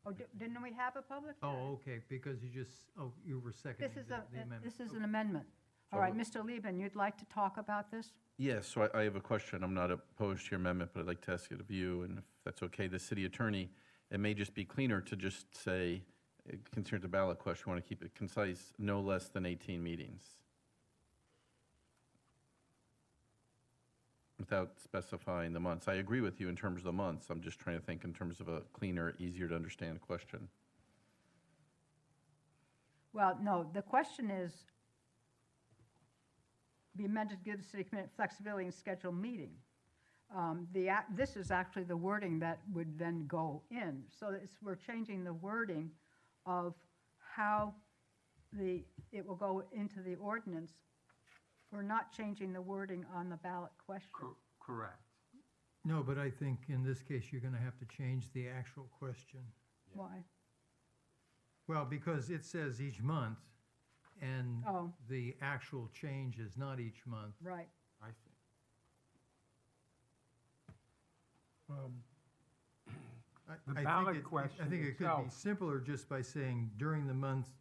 Oh, didn't we have a public? Oh, okay, because you were seconding This is the amendment. this is an amendment. All right, Mr. Liebman, you'd like to talk about this? Yes, so I have a question. I'm not opposed to your amendment, but I'd like to ask it of you, and if that's okay, the city attorney, it may just be cleaner to just say, considering the ballot question, we want to keep it concise, no less than 18 meetings. Without specifying the months. I agree with you in terms of the months. I'm just trying to think in terms of a cleaner, easier to understand question. Well, no, the question is, be amended to give the city committee flexibility and schedule meeting. This is actually the wording that would then go in. So we're changing the wording of how it will go into the ordinance. We're not changing the wording on the ballot question. Correct. No, but I think in this case, you're going to have to change the actual question. Why? Well, because it says each month, and Oh. the actual change is not each month. Right. I see. The I ballot think question I think it could be itself. simpler just by saying during the months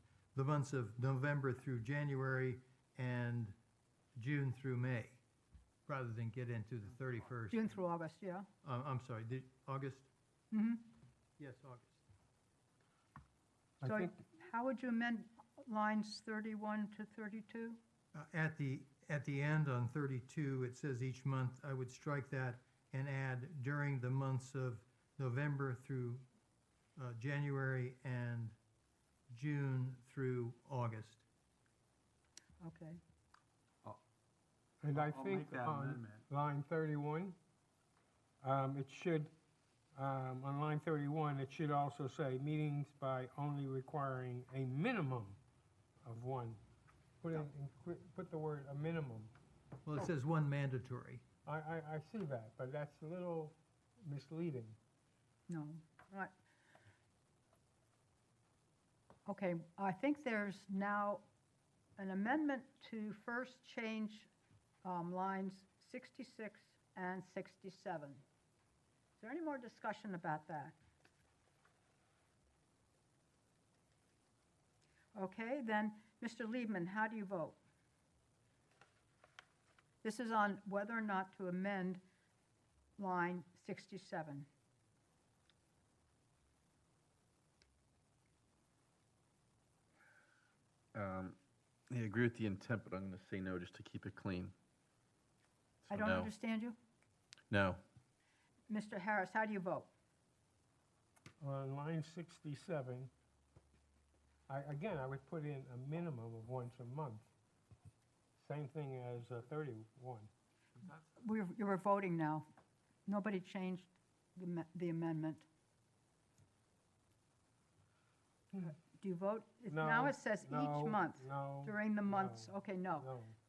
of November through January and June through May, rather than get into the 31st. June through August, yeah. I'm sorry, August? Mm-hmm. Yes, August. I So think, how would you amend lines 31 to 32? At the end on 32, it says each month, I would strike that and add during the months of November through January and June through August. Okay. and I I'll think make that on amendment. line 31, it should, on line 31, it should also say meetings by only requiring a minimum of one. Put the word a minimum. Well, it says one mandatory. I see that, but that's a little misleading. No, right. Okay, I think there's now an amendment to first change lines 66 and 67. Is there any more discussion about that? Okay, then, Mr. Liebman, how do you vote? This is on whether or not to amend line 67. I agree with the intent, but I'm going to say no just to keep it clean. I So don't no. understand you. No. Mr. Harris, how do you vote? On line 67, I would put in a minimum of once a month. Same thing as 31. You were voting now. Nobody changed the amendment. Do you vote? Now it says No, each month no, during the months. no, Okay, no.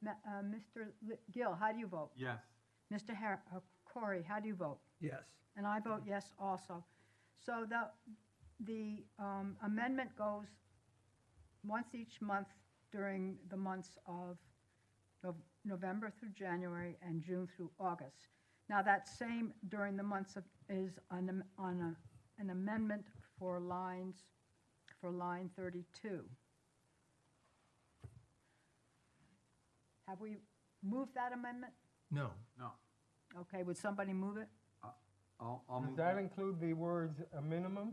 No. Mr. Gill, how do you vote? Yes. Mr. Corey, how do you vote? Yes. And I vote yes also. So the amendment goes once each month during the months of November through January and June through August. Now, that same during the months of, is an amendment for line 32. Have we moved that amendment? No. No. Okay, would somebody move it? I'll Does move that that. include the words "a minimum"?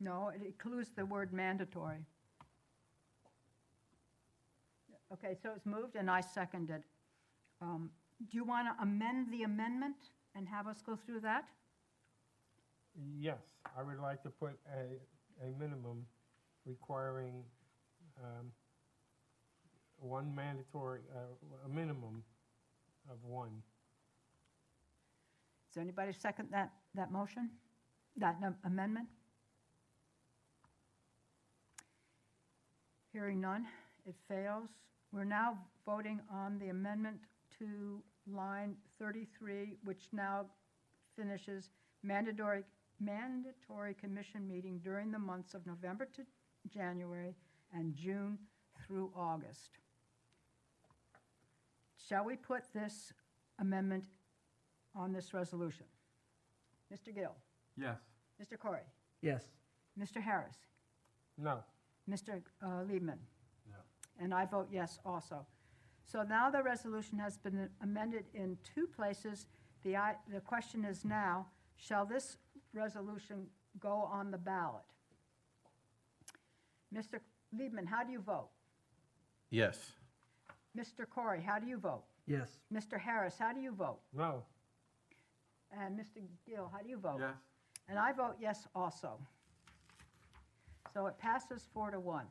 No, it includes the word mandatory. Okay, so it's moved and I seconded. Do you want to amend the amendment and have us go through that? Yes, I would like to put a minimum requiring one mandatory, a minimum of one. Does anybody second that motion, that amendment? Hearing none, it fails. We're now voting on the amendment to line 33, which now finishes mandatory commission meeting during the months of November to January and June through August. Shall we put this amendment on this resolution? Mr. Gill? Yes. Mr. Corey? Yes. Mr. Harris? No. Mr. Liebman? No. And I vote yes also. So now the resolution has been amended in two places. The question is now, shall this resolution go on the ballot? Mr. Liebman, how do you vote? Yes. Mr. Corey, how do you vote? Yes. Mr. Harris, how do you vote? No. And Mr. Gill, how do you vote? Yes. And I vote yes also. So it passes 4-1.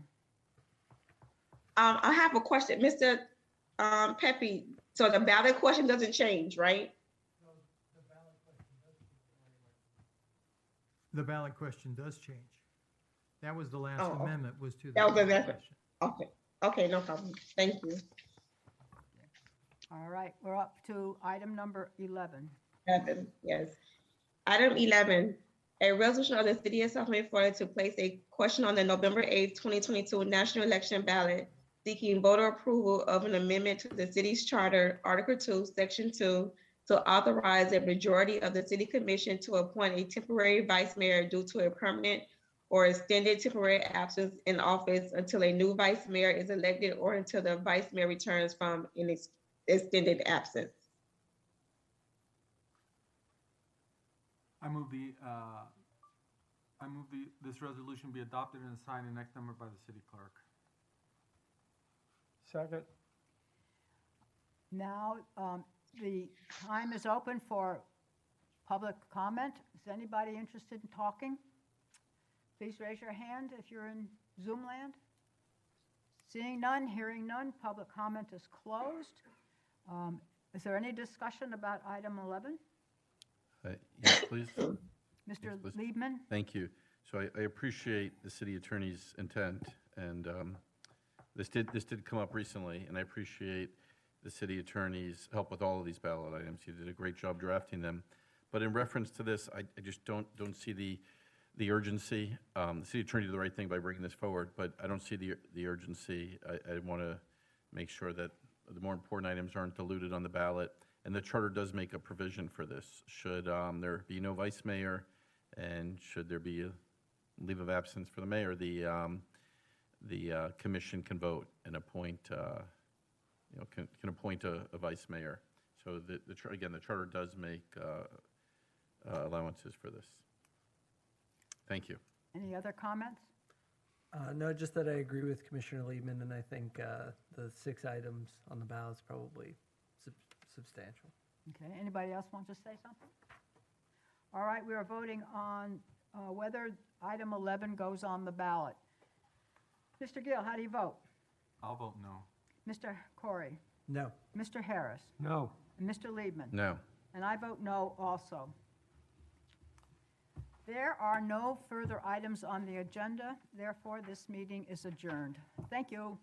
I have a question, Mr. Pepe. So the ballot question doesn't change, right? The ballot question does change. That was the last Oh, okay. amendment, was to the That was the ballot amendment. question. Okay, no problem. Thank you. All right, we're up to item number 11. 11, yes. Item 11, a resolution of the City of South Miami, Florida to place a question on the November 8th, 2022 national election ballot seeking voter approval of an amendment to the city's charter, Article 2, Section 2, to authorize a majority of the city commission to appoint a temporary vice mayor due to a permanent or extended temporary absence in office until a new vice mayor is elected or until the vice mayor returns from an extended absence. I move this resolution be adopted and assigned the next number by the city clerk. Second? Now, the time is open for public comment. Is anybody interested in talking? Please raise your hand if you're in Zoom land. Seeing none, hearing none, public comment is closed. Is there any discussion about item 11? Yes, please. Mr. Yes, please. Liebman? Thank you. So I appreciate the city attorney's intent, and this did come up recently, and I appreciate the city attorney's help with all of these ballot items. You did a great job drafting them. But in reference to this, I just don't see the urgency. The city attorney did the right thing by bringing this forward, but I don't see the urgency. I want to make sure that the more important items aren't diluted on the ballot. And the charter does make a provision for this. Should there be no vice mayor, and should there be a leave of absence for the mayor, the commission can vote and appoint, can appoint a vice mayor. So again, the charter does make allowances for this. Thank you. Any other comments? No, just that I agree with Commissioner Liebman, and I think the 6 items on the ballot is probably substantial. Okay, anybody else want to say something? All right, we are voting on whether item 11 goes on the ballot. Mr. Gill, how do you vote? I'll vote no. Mr. Corey? No. Mr. Harris? No. And Mr. Liebman? No. And I vote no also. There are no further items on the agenda. Therefore, this meeting is adjourned. Thank you.